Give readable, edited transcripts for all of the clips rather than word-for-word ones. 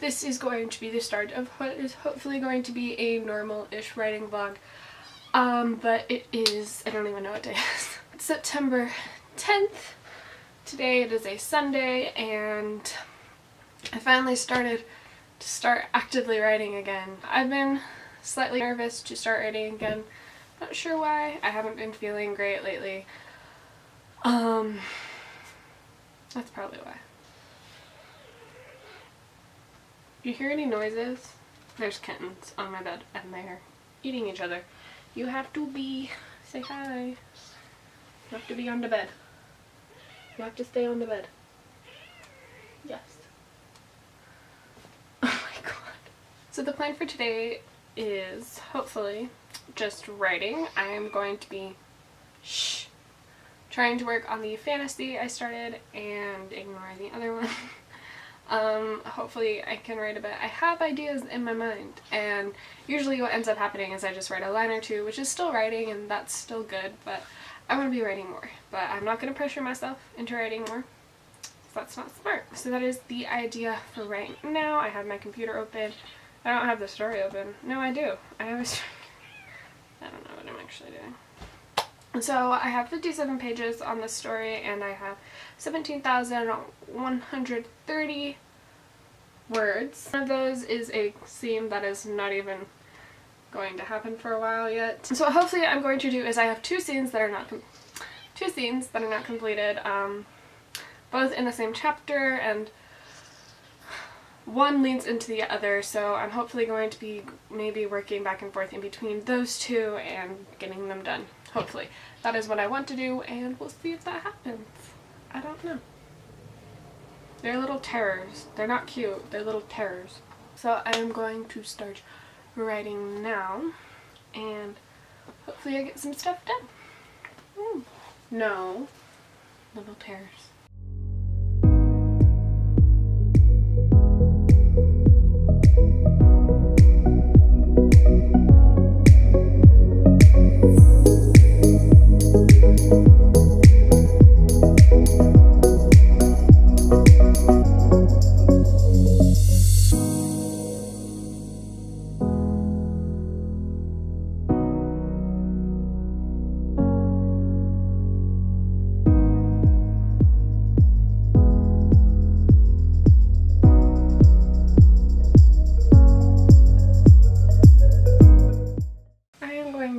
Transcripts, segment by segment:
this is going to be the start of what is hopefully going to be a normal-ish writing vlog. But it is, I don't even know what day it is. It's September 10th. Today it is a Sunday, and I finally started to actively writing again. I've been slightly nervous to start writing again. Not sure why. I haven't been feeling great lately. That's probably why. You hear any noises? There's kittens on my bed and they're eating each other. You have to say hi. You have to be on the bed. You have to stay on the bed. Yes. Oh my god. So the plan for today is hopefully just writing. I am going to be trying to work on the fantasy I started and ignore the other one. Hopefully I can write a bit. I have ideas in my mind, and usually what ends up happening is I just write a line or two, which is still writing and that's still good, but I want to be writing more. But I'm not going to pressure myself into writing more. That's not smart. So that is the idea for right now. I have my computer open. I don't have the story open. No, I do. I have a story. I don't know what I'm actually doing. So I have 57 pages on this story, and I have 17,130 words. One of those is a scene that is not even going to happen for a while yet. So hopefully I'm going to do is I have two scenes that are not completed, both in the same chapter, and one leads into the other, so I'm hopefully going to be maybe working back and forth in between those two and getting them done. Hopefully. That is what I want to do, and we'll see if that happens. I don't know. They're little terrors. They're not cute. They're little terrors. So I am going to start writing now, and hopefully I get some stuff done. No. Little terrors.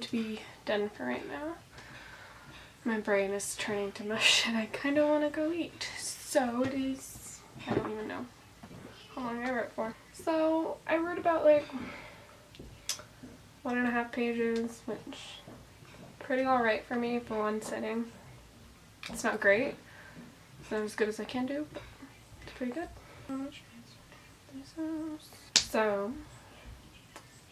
To be done for right now. My brain is turning to mush and I kind of want to go eat. So it is, I don't even know how long I wrote for. So I wrote about like 1.5 pages, which pretty alright for me for one sitting. It's not great. It's not as good as I can do, but it's pretty good. So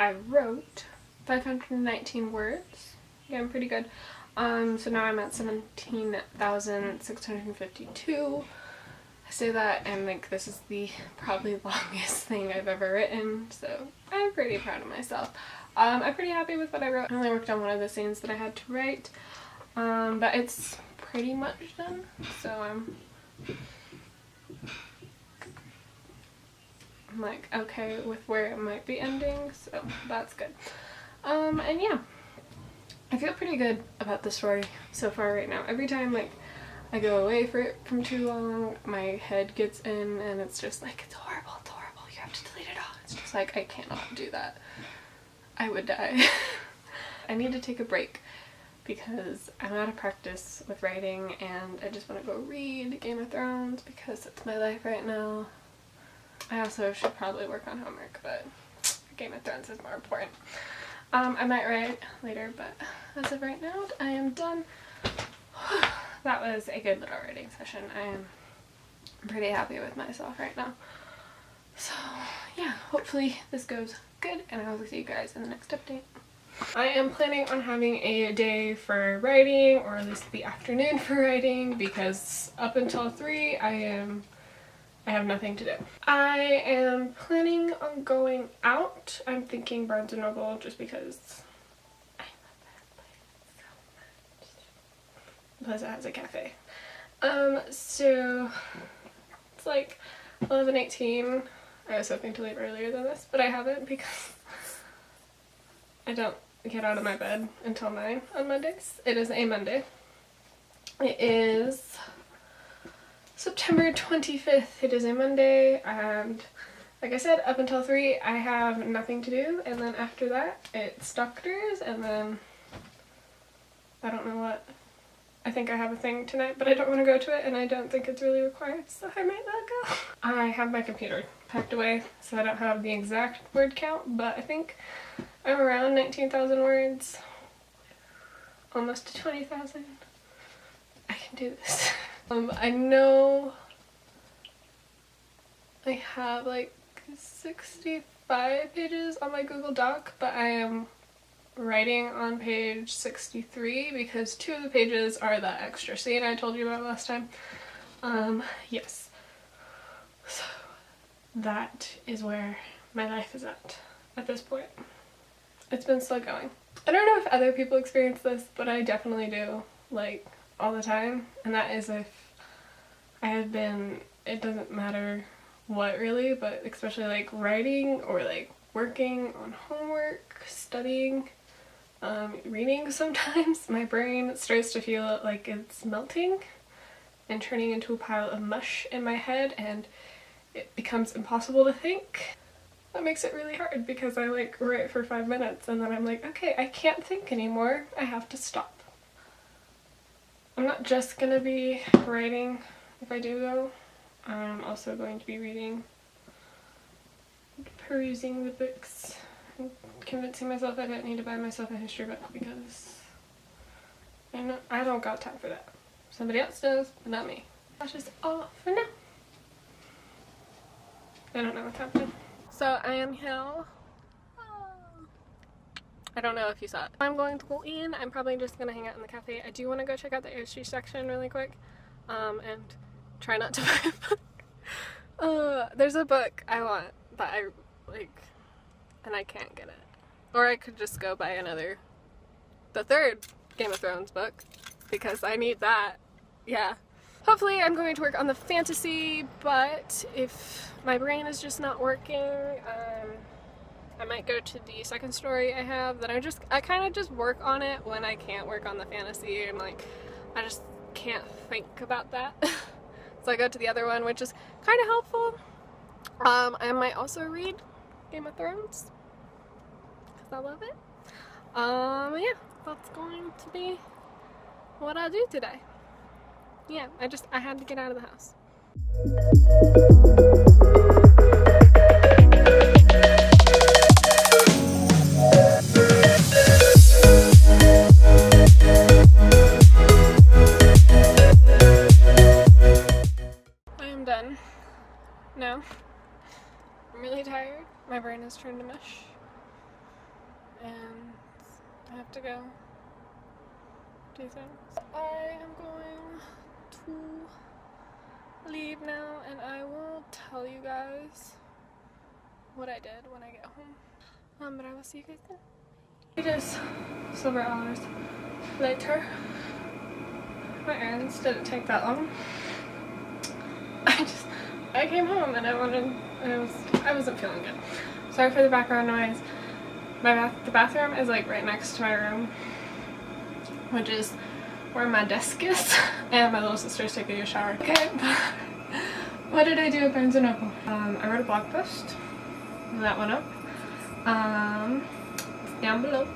I wrote 519 words. Again, pretty good. So now I'm at 17,652. I say that and like this is the probably longest thing I've ever written, so I'm pretty proud of myself. I'm pretty happy with what I wrote. I only worked on one of the scenes that I had to write, but it's pretty much done, so I'm like okay with where it might be ending, so that's good. And yeah, I feel pretty good about the story so far right now. Every time like I go away from too long, my head gets in and it's just like, it's horrible, you have to delete it all. It's just like, I cannot do that. I would die. I need to take a break because I'm out of practice with writing and I just want to go read Game of Thrones because it's my life right now. I also should probably work on homework, but Game of Thrones is more important. I might write later, but as of right now, I am done. That was a good little writing session. I am pretty happy with myself right now. So yeah, hopefully this goes good, and I will see you guys in the next update. I am planning on having a day for writing, or at least the afternoon for writing, because up until 3 I have nothing to do. I am planning on going out. I'm thinking Barnes & Noble just because I love that place so much. Plus it has a cafe. So it's like 11:18. I was hoping to leave earlier than this, but I haven't because I don't get out of my bed until 9 on Mondays. It is a Monday. It is September 25th. It is a Monday, and like I said, up until 3 I have nothing to do, and then after that it's doctors, and then I don't know what. I think I have a thing tonight, but I don't want to go to it, and I don't think it's really required, so I might not go. I have my computer packed away, so I don't have the exact word count, but I think I'm around 19,000 words. Almost to 20,000. I can do this. I know I have like 65 pages on my Google Doc, but I am writing on page 63 because 2 of the pages are that extra scene I told you about last time. Yes. So that is where my life is at this point. It's been slow going. I don't know if other people experience this, but I definitely do, like, all the time. And that is if I have been, it doesn't matter what really, but especially like writing or like working on homework, studying, reading sometimes, my brain starts to feel like it's melting and turning into a pile of mush in my head, and it becomes impossible to think. That makes it really hard because I like write for 5 minutes and then I'm like, okay, I can't think anymore. I have to stop. I'm not just gonna be writing if I do go. I'm also going to be reading, perusing the books, and convincing myself I don't need to buy myself a history book because I don't got time for that. Somebody else does, but not me. That's just all for now. I don't know what's happening. So I am here. I don't know if you saw it. I'm going to go in. I'm probably just gonna hang out in the cafe. I do want to go check out the history section really quick, and try not to buy a book. There's a book I want that I like, and I can't get it. Or I could just go buy the 3rd Game of Thrones book, because I need that. Yeah. Hopefully I'm going to work on the fantasy, but if my brain is just not working, I might go to the second story I have. Then I kind of just work on it when I can't work on the fantasy, and like I just can't think about that. So I go to the other one, which is kind of helpful. I might also read Game of Thrones because I love it. Yeah, that's going to be what I do today. Yeah, I had to get out of the house. I am done. No. I'm really tired. My brain has turned to mush. And I have to go do things. I am going to leave now, and I will tell you guys what I did when I get home. But I will see you guys then. It is several hours later. My errands didn't take that long. I came home and I wasn't feeling good. Sorry for the background noise. The bathroom is like right next to my room, which is where my desk is, and my little sister's taking a shower. Okay, what did I do at Barnes & Noble? I wrote a blog post. That one up. It's down below.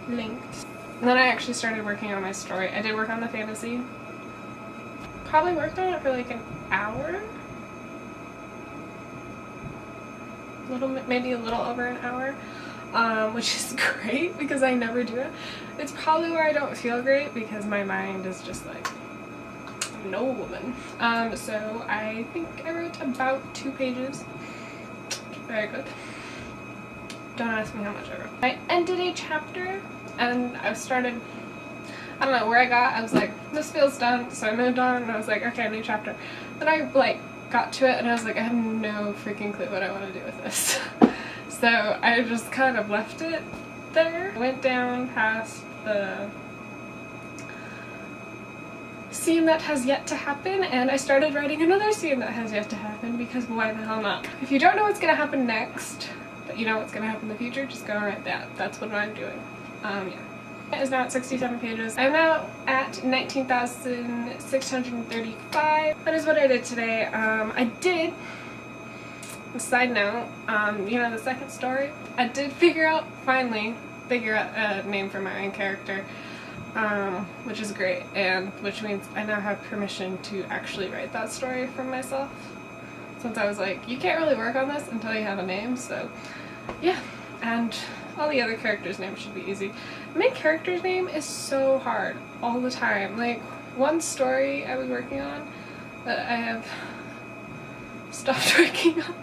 Linked. And then I actually started working on my story. I did work on the fantasy. Probably worked on it for like an hour. Maybe a little over an hour. Which is great because I never do it. It's probably where I don't feel great because my mind is just like, no woman. So I think I wrote about 2 pages. Very good. Don't ask me how much I wrote. I ended a chapter and I started, I don't know where I got, I was like, this feels done, so I moved on and I was like, okay, new chapter. Then I like got to it and I was like, I have no freaking clue what I want to do with this. So I just kind of left it there. I went down past scene that has yet to happen, and I started writing another scene that has yet to happen because why the hell not? If you don't know what's gonna happen next, but you know what's gonna happen in the future, just go and write that. That's what I'm doing. Yeah. It is now at 67 pages. I'm now at 19,635. That is what I did today. I did, side note, you know, the second story, I did finally figure out a name for my main character, which is great, and which means I now have permission to actually write that story for myself, since I was like, you can't really work on this until you have a name, so yeah. And all the other characters' names should be easy. The main character's name is so hard all the time. Like, one story I was working on that I have stopped working on,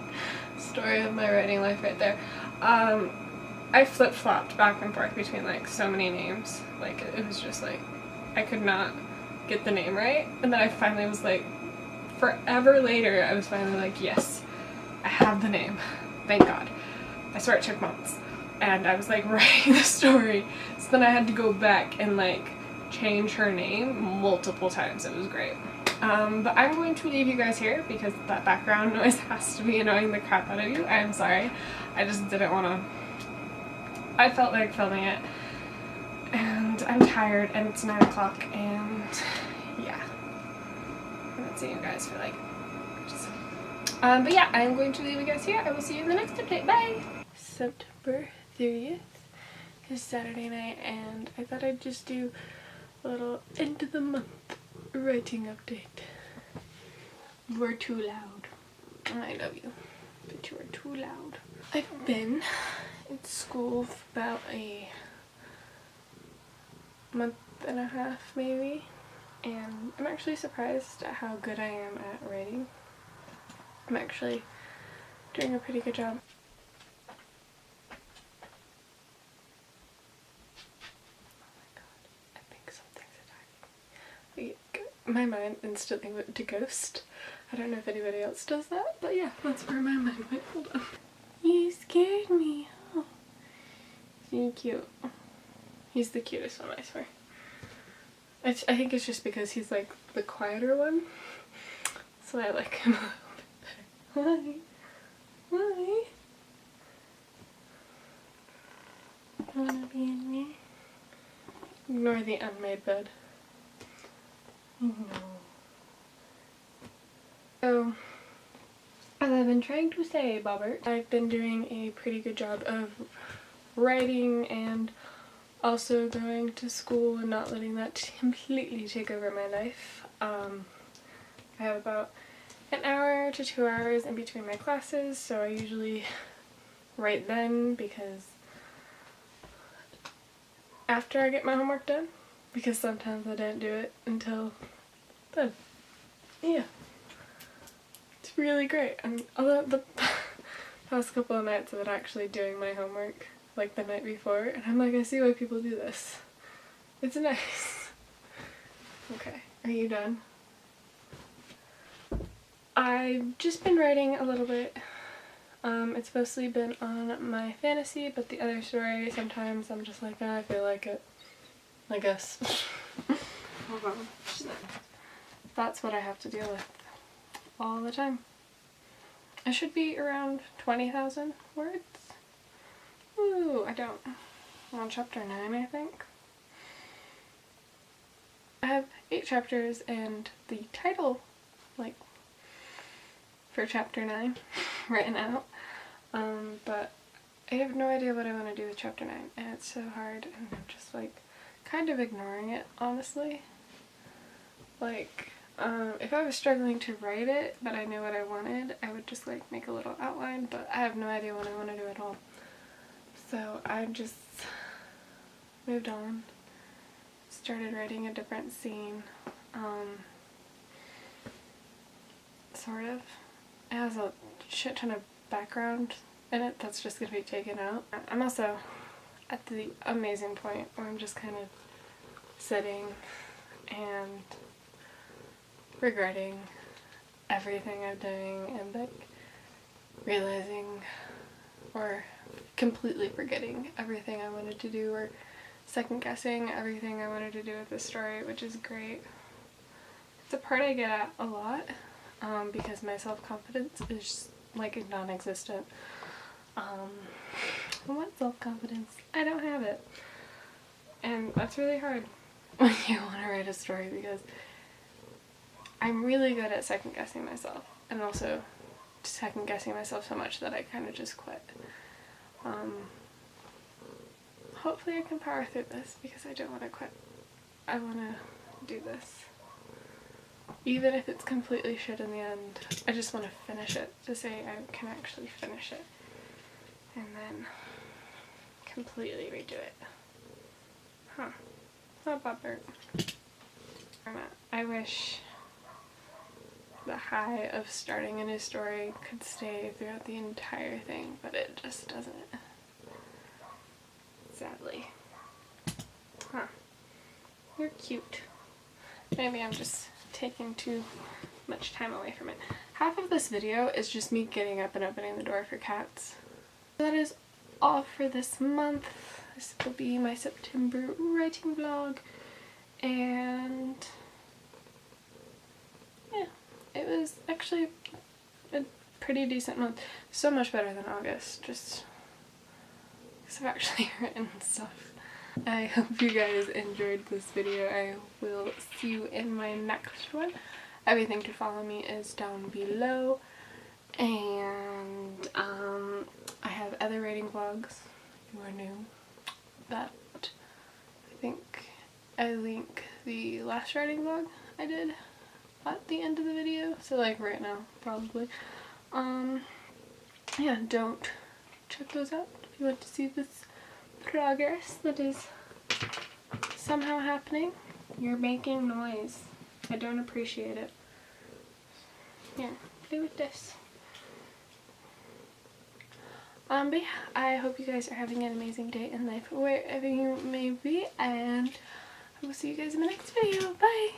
story of my writing life right there, I flip-flopped back and forth between like so many names. Like, it was just like, I could not get the name right, and then I finally was like, forever later, I was finally like, yes, I have the name, thank God. I swear it took months. And I was like writing the story, so then I had to go back and like change her name multiple times. It was great. But I'm going to leave you guys here because that background noise has to be annoying the crap out of you. I am sorry. I just didn't want to. I felt like filming it, and I'm tired, and it's 9 o'clock, and yeah. I haven't seen you guys for like ages. But yeah, I'm going to leave you guys here. I will see you in the next update. Bye! September 30th is Saturday night, and I thought I'd just do a little end of the month writing update. You are too loud. I love you, but you are too loud. I've been in school for about a month and a half maybe, and I'm actually surprised at how good I am at writing. I'm actually doing a pretty good job. My mind instantly went to ghost. I don't know if anybody else does that, but yeah, that's where my mind went. Hold on. You scared me. Oh. He's cute. He's the cutest one, I swear. I think it's just because he's like the quieter one, so I like him a little bit better. Why? Wanna be in me? Ignore the unmade bed. No. So, as I've been trying to say, Bobbert, I've been doing a pretty good job of writing and also going to school and not letting that completely take over my life. I have about an hour to 2 hours in between my classes, so I usually write then because after I get my homework done, because sometimes I don't do it until then. Yeah. It's really great. And although the past couple of nights I've been actually doing my homework like the night before, and I'm like, I see why people do this. It's nice. Okay, are you done? I've just been writing a little bit. It's mostly been on my fantasy, but the other story, sometimes I'm just like, oh, I feel like it. I guess. Hold on. That's what I have to deal with all the time. I should be around 20,000 words. Ooh, I don't. I'm on chapter 9, I think. I have 8 chapters and the title, like, for chapter 9 written out. But I have no idea what I want to do with chapter 9, and it's so hard, and I'm just like kind of ignoring it, honestly. Like, if I was struggling to write it, but I knew what I wanted, I would just like make a little outline, but I have no idea what I want to do at all. So I just moved on, started writing a different scene, sort of. It has a shit ton of background in it that's just gonna be taken out. I'm also at the amazing point where I'm just kind of sitting and regretting everything I'm doing and like realizing or completely forgetting everything I wanted to do or second guessing everything I wanted to do with this story, which is great. It's a part I get at a lot because my self-confidence is like non-existent. What self-confidence? I don't have it. And that's really hard when you want to write a story because I'm really good at second-guessing myself, and also second-guessing myself so much that I kind of just quit. Hopefully I can power through this because I don't want to quit. I want to do this. Even if it's completely shit in the end, I just want to finish it, to say I can actually finish it. And then completely redo it. Huh. Not bad, Bert. I wish the high of starting a new story could stay throughout the entire thing, but it just doesn't. Sadly. Huh. You're cute. Maybe I'm just taking too much time away from it. Half of this video is just me getting up and opening the door for cats. That is all for this month. This will be my September writing vlog, and yeah, it was actually a pretty decent month. So much better than August, just because I've actually written stuff. I hope you guys enjoyed this video. I will see you in my next one. Everything to follow me is down below, and I have other writing vlogs if you are new that I think I link the last writing vlog I did at the end of the video, so like right now probably. Yeah, don't check those out if you want to see this progress that is somehow happening. You're making noise. I don't appreciate it. Here, play with this. But yeah, I hope you guys are having an amazing day in life wherever you may be, and I will see you guys in the next video. Bye!